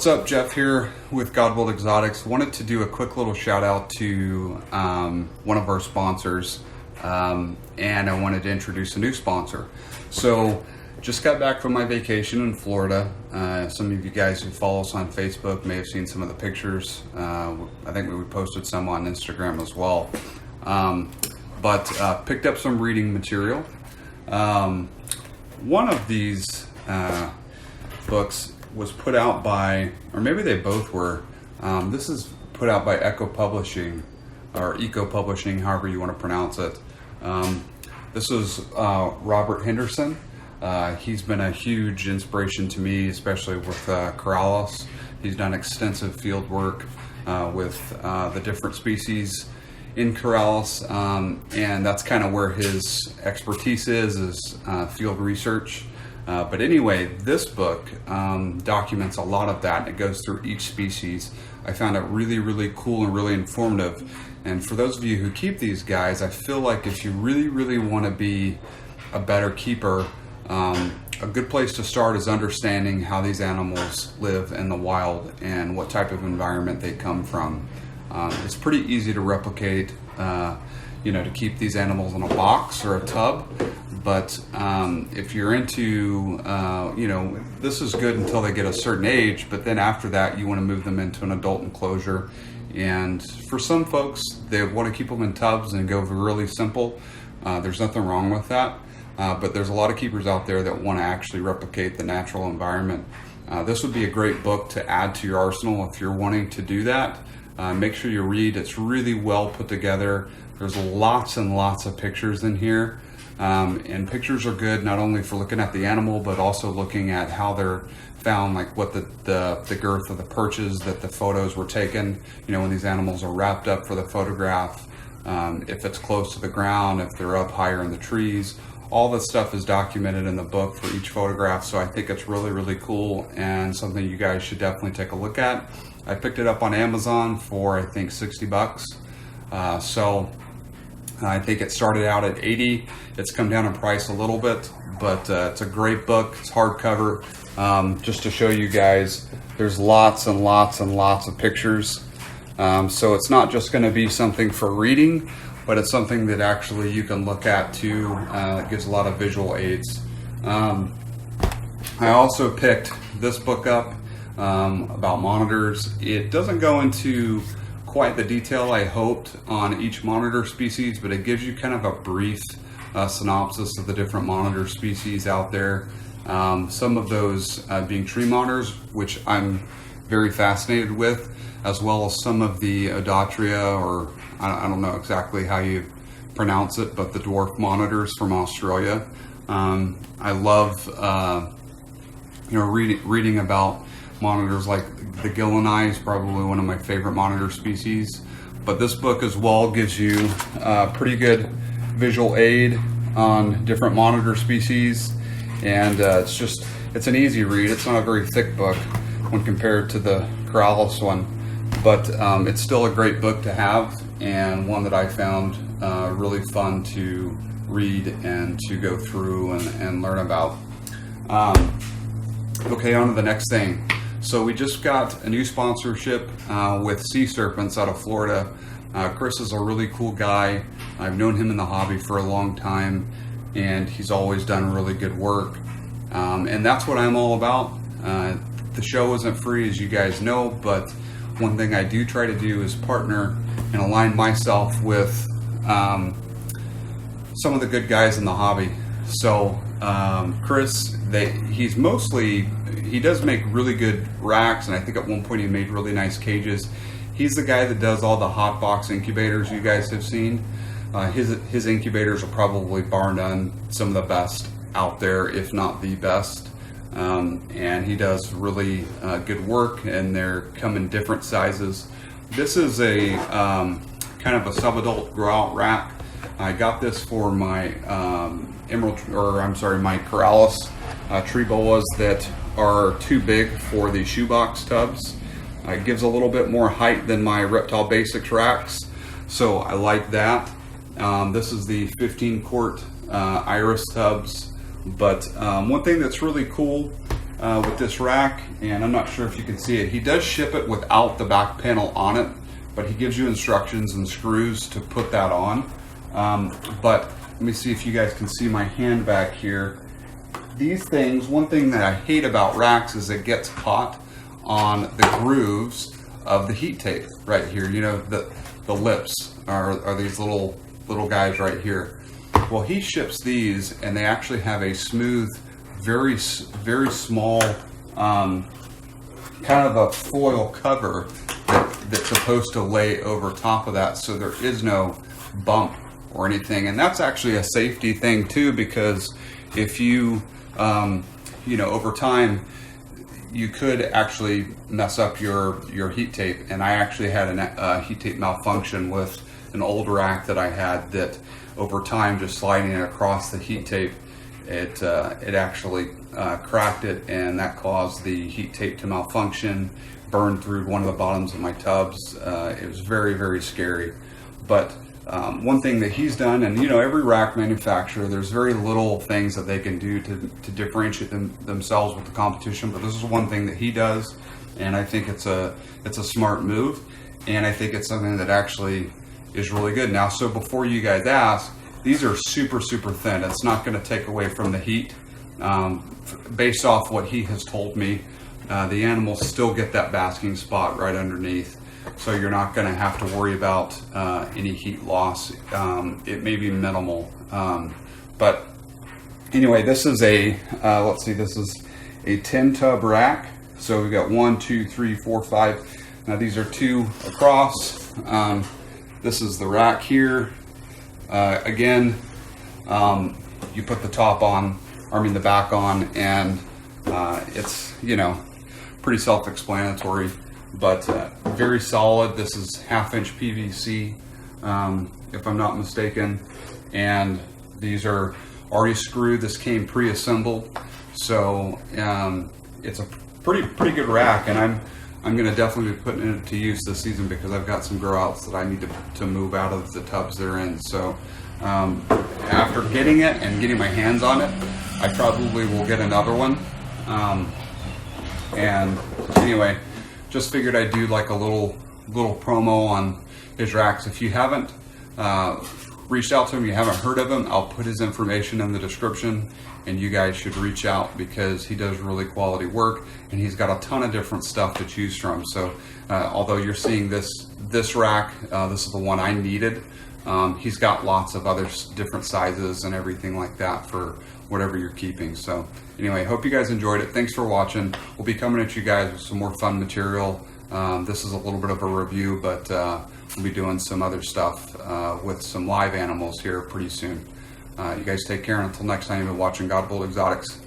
What's up, Jeff here with Godbold Exotics. Wanted to do a quick little shout out to one of our sponsors, and I wanted to introduce a new sponsor. So just got back from my vacation in Florida. Some of you guys who follow us on Facebook may have seen some of the pictures. I think we posted some on Instagram as well. But picked up some reading material. One of these books was put out by, or maybe they both were, this is put out by Eco Publishing, or Eco Publishing, however you want to pronounce it. This is Robert Henderson. He's been a huge inspiration to me, especially with Corallus. He's done extensive field work with the different species in Corallus, and that's kind of where his expertise is field research. But anyway, this book documents a lot of that. It goes through each species. I found it really, really cool and really informative. And for those of you who keep these guys, I feel like if you really, really want to be a better keeper, a good place to start is understanding how these animals live in the wild and what type of environment they come from. It's pretty easy to replicate, to keep these animals in a box or a tub. But if you're into, this is good until they get a certain age, but then after that you want to move them into an adult enclosure. And for some folks, they want to keep them in tubs and go really simple. There's nothing wrong with that. But there's a lot of keepers out there that want to actually replicate the natural environment. This would be a great book to add to your arsenal if you're wanting to do that. Make sure you read. It's really well put together. There's lots and lots of pictures in here. And pictures are good not only for looking at the animal, but also looking at how they're found, like what the girth of the perches that the photos were taken, when these animals are wrapped up for the photograph, if it's close to the ground, if they're up higher in the trees. All this stuff is documented in the book for each photograph, so I think it's really, really cool and something you guys should definitely take a look at. I picked it up on Amazon for, I think, $60. So I think it started out at $80. It's come down in price a little bit, but it's a great book. It's hardcover. Just to show you guys, there's lots and lots and lots of pictures. So it's not just going to be something for reading, but it's something that actually you can look at too. It gives a lot of visual aids. I also picked this book up about monitors. It doesn't go into quite the detail I hoped on each monitor species, but it gives you kind of a brief synopsis of the different monitor species out there. Some of those being tree monitors, which I'm very fascinated with, as well as some of the Odatria, or I don't know exactly how you pronounce it, but the dwarf monitors from Australia. I love reading about monitors like the Gillini is probably one of my favorite monitor species. But this book as well gives you a pretty good visual aid on different monitor species. And it's an easy read. It's not a very thick book when compared to the Corallus one. But it's still a great book to have, and one that I found really fun to read and to go through and learn about. Okay, on to the next thing. So we just got a new sponsorship with C-Serpents out of Florida. Chris is a really cool guy. I've known him in the hobby for a long time, and he's always done really good work. And that's what I'm all about. The show isn't free, as you guys know, but one thing I do try to do is partner and align myself with some of the good guys in the hobby. So Chris, he does make really good racks, and I think at one point he made really nice cages. He's the guy that does all the hot box incubators you guys have seen. His incubators are probably bar none some of the best out there, if not the best. And he does really good work, and they're come in different sizes. This is a kind of a sub-adult grow-out rack. I got this for my my Corallus tree boas that are too big for the shoebox tubs. It gives a little bit more height than my Reptile Basics racks, so I like that. This is the 15 quart iris tubs. But one thing that's really cool with this rack, and I'm not sure if you can see it. He does ship it without the back panel on it, but he gives you instructions and screws to put that on. But let me see if you guys can see my hand back here. These things, one thing that I hate about racks is it gets caught on the grooves of the heat tape right here. You know, the lips are these little guys right here. Well, he ships these, and they actually have a smooth, very small, kind of a foil cover that's supposed to lay over top of that, so there is no bump or anything. And that's actually a safety thing too, because if you, you know, over time, you could actually mess up your heat tape. And I actually had a heat tape malfunction with an old rack that I had, that over time, just sliding it across the heat tape, it actually cracked it, and that caused the heat tape to malfunction, burned through one of the bottoms of my tubs. It was very scary. But one thing that he's done, and you know, every rack manufacturer, there's very little things that they can do to differentiate themselves with the competition, but this is one thing that he does, and I think it's a smart move, and I think it's something that actually is really good. Now, so before you guys ask, these are super thin. It's not going to take away from the heat. Based off what he has told me, the animals still get that basking spot right underneath, so you're not going to have to worry about any heat loss. It may be minimal, but anyway, this is a let's see, this is a 10 tub rack. So we've got 1, 2, 3, 4, 5. Now these are 2 across. This is the rack here. Again, you put the top on, the back on, and it's, you know, pretty self-explanatory, but very solid. This is 1/2-inch PVC, if I'm not mistaken, and these are already screwed. This came pre-assembled, so it's a pretty good rack, and I'm going to definitely be putting it to use this season, because I've got some grow outs that I need to move out of the tubs they're in. So after getting it and getting my hands on it, I probably will get another one. And anyway, just figured I'd do like a little promo on his racks. If you haven't reached out to him, you haven't heard of him, I'll put his information in the description, and you guys should reach out, because he does really quality work, and he's got a ton of different stuff to choose from. So although you're seeing this rack, this is the one I needed, he's got lots of other different sizes and everything like that for whatever you're keeping. So anyway, hope you guys enjoyed it. Thanks for watching. We'll be coming at you guys with some more fun material. This is a little bit of a review, but we'll be doing some other stuff with some live animals here pretty soon. You guys take care, and until next time, you've been watching Godbold Exotics.